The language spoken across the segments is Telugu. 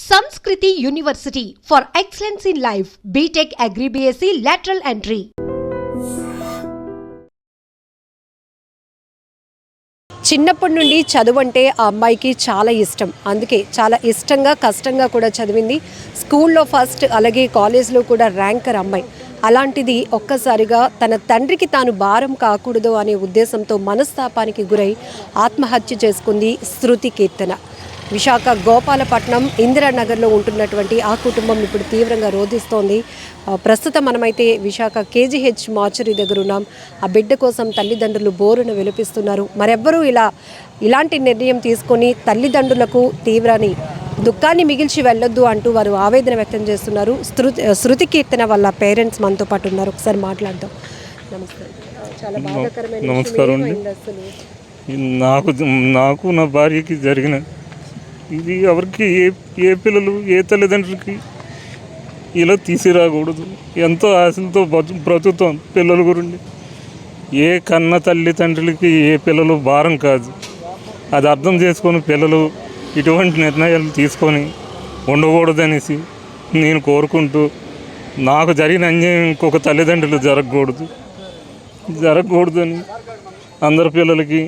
Sanskriti University for excellence in life. BTech Agri BSc lateral entry. చిన్నప్పటి నుండి చదువు అంటే ఆ అమ్మాయికి చాలా ఇష్టం. అందుకే చాలా ఇష్టంగా కష్టంగా కూడా చదివింది. స్కూల్లో ఫస్ట్, అలాగే కాలేజ్లో కూడా ర్యాంకర్ అమ్మాయి. అలాంటిది ఒక్కసారిగా తన తండ్రికి తాను భారం కాకూడదు అనే ఉద్దేశంతో మనస్తాపానికి గురై ఆత్మహత్య చేసుకుంది శృతి కీర్తన. విశాఖ గోపాలపట్నం ఇందిరానగర్లో ఉంటున్నటువంటి ఆ కుటుంబం ఇప్పుడు తీవ్రంగా రోధిస్తోంది. ప్రస్తుతం మనమైతే విశాఖ కేజీహెచ్ మార్చరీ దగ్గర ఉన్నాం. ఆ బిడ్డ కోసం తల్లిదండ్రులు బోరున విలపిస్తున్నారు. మరెవ్వరూ ఇలాంటి నిర్ణయం తీసుకొని తల్లిదండ్రులకు తీవ్రని దుఃఖాన్ని మిగిల్చి వెళ్ళొద్దు అంటూ వారు ఆవేదన వ్యక్తం చేస్తున్నారు. శృతి కీర్తన వాళ్ళ పేరెంట్స్ మనతో పాటు ఉన్నారు. ఒకసారి మాట్లాడదాం. నమస్తే. చాలా బాధాకరమైన నమస్కారం. నాకు నా భార్యకి జరిగిన ఇది ఎవరికి ఏ పిల్లలు ఏ తల్లిదండ్రులకి ఇలా తీసిరాకూడదు. ఎంతో ఆశలతో బ్రతుకుతాం పిల్లల గురించి. ఏ కన్న తల్లిదండ్రులకి ఏ పిల్లలు భారం కాదు. అది అర్థం చేసుకొని పిల్లలు ఇటువంటి నిర్ణయాలు తీసుకొని ఉండకూడదనేసి నేను కోరుకుంటూ, నాకు జరిగిన అన్యాయం ఇంకొక తల్లిదండ్రులు జరగకూడదని అందరి పిల్లలకి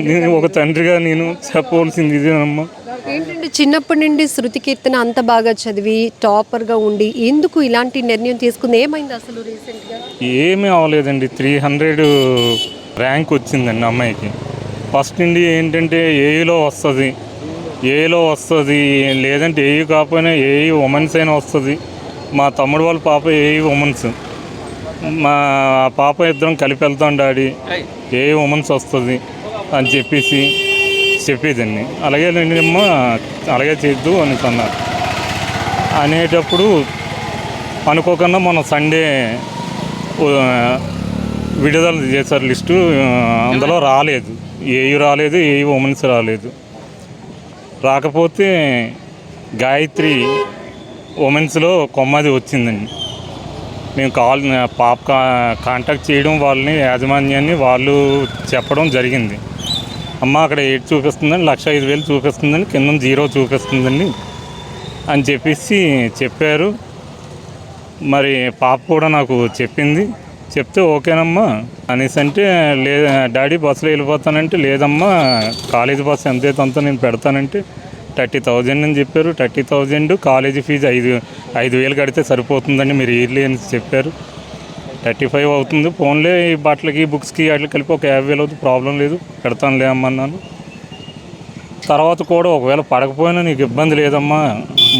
నేను ఒక తండ్రిగా నేను చెప్పవలసింది ఇదేనమ్మా. ఏంటంటే చిన్నప్పటి నుండి శృతి కీర్తన అంత బాగా చదివి టాపర్గా ఉండి ఎందుకు ఇలాంటి నిర్ణయం తీసుకుంది? ఏమైంది అసలు రీసెంట్గా? ఏమీ అవ్వలేదండి. 300 ర్యాంక్ వచ్చిందండి అమ్మాయికి. ఫస్ట్ నుండి ఏంటంటే ఏఈలో వస్తుంది, లేదంటే ఏఈ కాకపోయినా ఏఈ ఉమెన్స్ అయినా వస్తుంది. మా తమ్ముడు వాళ్ళ పాప ఏఈ ఉమెన్స్, మా పాప ఇద్దరం కలిపి వెళ్తాం డాడీ, ఏఈ ఉమెన్స్ వస్తుంది అని చెప్పేదండి. అలాగే నేనమ్మా అలాగే చేద్దు అని అన్నారు. అనేటప్పుడు అనుకోకుండా మన సండే విడుదల చేశారు లిస్టు. అందులో రాలేదు, ఏయు రాలేదు, ఏయు ఉమెన్స్ రాలేదు. రాకపోతే గాయత్రి ఉమెన్స్లో కొమ్మది వచ్చిందండి. మేము పాప కాంటాక్ట్ చేయడం, వాళ్ళని యాజమాన్యాన్ని వాళ్ళు చెప్పడం జరిగింది. అమ్మ అక్కడ 8 చూపిస్తుందని, 1,05,000 చూపిస్తుందని, కింద 0 చూపిస్తుందని అని చెప్పారు. మరి పాప కూడా నాకు చెప్తే ఓకేనమ్మా అనేసి అంటే, డాడీ బస్సులో వెళ్ళిపోతానంటే, లేదమ్మా కాలేజీ బస్సు ఎంతైతే అంత నేను పెడతానంటే 30,000 అని చెప్పారు. 30,000 కాలేజీ ఫీజు 5,000 కడితే సరిపోతుందండి మీరు ఇయర్లీ అని చెప్పారు. 35 అవుతుంది, ఫోన్లే ఈ బట్టలకి బుక్స్కి వాటికి కలిపి ఒక 50,000 అవుతుంది, ప్రాబ్లం లేదు పెడతానులే అమ్మన్నాను. తర్వాత కూడా ఒకవేళ పడకపోయినా నీకు ఇబ్బంది లేదమ్మా,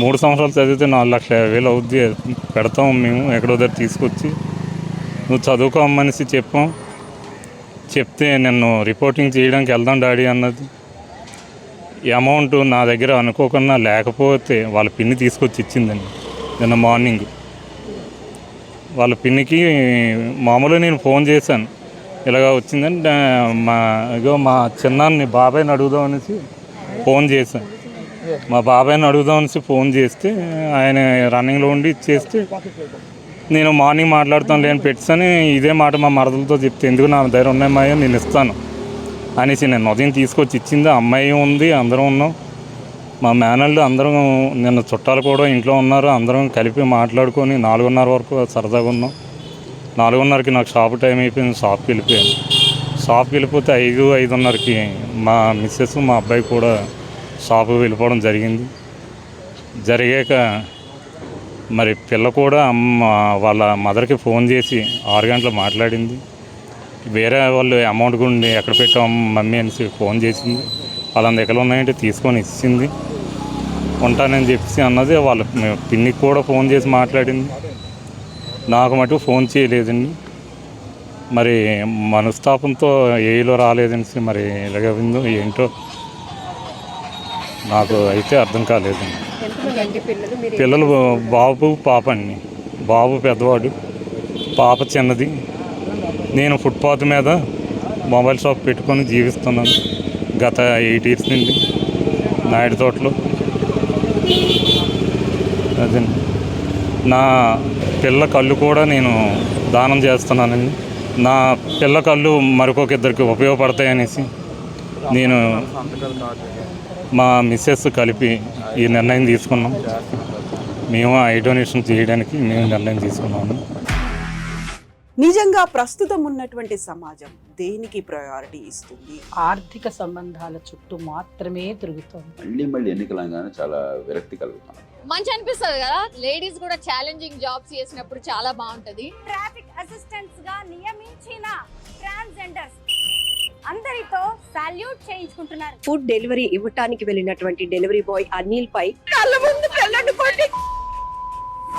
3 సంవత్సరాలు చదివితే 4,50,000 అవుద్ది, పెడతాం మేము ఎక్కడో దగ్గర తీసుకొచ్చి, నువ్వు చదువుకోమనేసి చెప్తే నన్ను రిపోర్టింగ్ చేయడానికి వెళ్దాం డాడీ అన్నది. ఈ అమౌంట్ నా దగ్గర అనుకోకుండా లేకపోతే వాళ్ళ పిన్ని తీసుకొచ్చి ఇచ్చిందండి నిన్న మార్నింగ్. వాళ్ళ పిన్నికి మామూలుగా నేను ఫోన్ చేశాను, ఇలాగ వచ్చిందని. మా చిన్నాన్ని బాబాయ్ని అడుగుదాం అనేసి ఫోన్ చేశాను. మా బాబాయ్ని అడుగుదాం అనేసి ఫోన్ చేస్తే ఆయన రన్నింగ్లో ఉండి ఇచ్చేస్తే, నేను మార్నింగ్ మాట్లాడుతాను లేని పెట్టాను. ఇదే మాట మా మరదలతో చెప్తే, ఎందుకు నా దగ్గర ఉన్నాయమ్మాయి నేను ఇస్తాను అనేసి నేను ఉదయం తీసుకొచ్చి ఇచ్చింది. అమ్మాయి ఉంది, అందరం ఉన్నాం, మా మేనళ్ళు అందరం, నిన్న చుట్టాలు కూడా ఇంట్లో ఉన్నారు. అందరం కలిపి మాట్లాడుకొని 4:30 వరకు సరదాగా ఉన్నాం. 4:30కి నాకు షాప్ టైం అయిపోయింది, షాప్కి వెళ్ళిపోయాను. షాప్కి వెళ్ళిపోతే 5:30కి మా మిస్సెస్ మా అబ్బాయి కూడా షాప్కి వెళ్ళిపోవడం జరిగాక మరి పిల్ల కూడా వాళ్ళ మదర్కి ఫోన్ చేసి 6 గంటలు మాట్లాడింది. వేరే వాళ్ళు అమౌంట్ గుండి ఎక్కడ పెట్టాం మమ్మీ అనేసి ఫోన్ చేసింది. వాళ్ళ దగ్గర ఉన్నాయంటే తీసుకొని ఇచ్చింది, ఉంటానని చెప్పేసి అన్నది. వాళ్ళ పిన్నికి కూడా ఫోన్ చేసి మాట్లాడింది, నాకు మటు ఫోన్ చేయలేదండి. మరి మనస్తాపంతో ఏలో రాలేదనేసి మరి ఎలాగైందో ఏంటో నాకు అయితే అర్థం కాలేదండి. పిల్లలు బాబు పాప అండి. బాబు పెద్దవాడు, పాప చిన్నది. నేను ఫుట్పాత్ మీద మొబైల్ షాప్ పెట్టుకొని జీవిస్తున్నాను గత 8 years నుండి నాయుడు తోటలో. అదే నా పిల్ల కళ్ళు కూడా నేను దానం చేస్తున్నానండి. నా పిల్ల కళ్ళు మరొక ఇద్దరికి ఉపయోగపడతాయనేసి నేను మా మిస్సెస్ కలిపి ఈ నిర్ణయం తీసుకున్నాం. మేము ఐ డొనేషన్ చేయడానికి మేము నిర్ణయం తీసుకున్నాము. నిజంగా ప్రస్తుతం ఉన్నటువంటి సమాజం దేనికి ప్రయారిటీ ఇస్తుంది? ఆర్థిక సంబంధాల చుట్టూ మాత్రమే తిరుగుతోంది. మళ్ళీ ఎన్నికలంగానే చాలా విరక్తి కలుగుతాం. మంచి అనిపిస్తుంది కదా, లేడీస్ కూడా ఛాలెంజింగ్ జాబ్స్ చేసినప్పుడు చాలా బాగుంటది. ట్రాఫిక్ అసిస్టెంట్స్ గా నియమించిన ట్రాన్స్జెండర్స్ అందరితో సాల్యూట్ చేయించుకుంటున్నారు. ఫుడ్ డెలివరీ ఇవ్వటానికి వెళ్ళినటువంటి డెలివరీ బాయ్ అనిల్ పై కళ్ళ ముందు పెళ్ళండి